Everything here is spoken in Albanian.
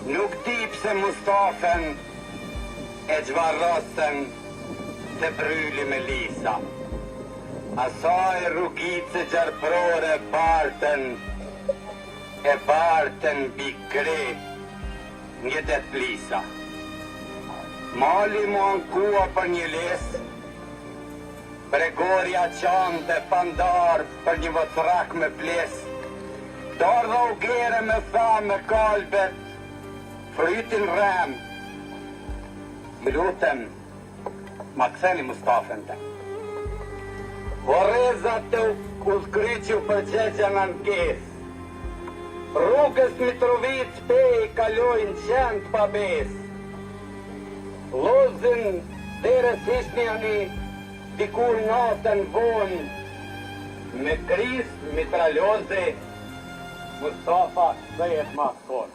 Nuk di pse Mustafen e gjvarrosën të bryli me lisa. Asaj rrugice gjarprore e bartën bikre një det plisa. Mali mu ankua për një les, Bregoria qante pandar për një vëtrak me ples, dardha u gere me tha me kalbet, frytin rem. Më lutem, ma këtheni Mustafen të. Vorezat të uzgryqju për gjegja në nkes, rrugës Mitrovic pej kalojnë qend pa bes, lozin dhere Sishnjani dikur natën vonë, me kris mitraljozi Mustafa dhe jetë ma skor.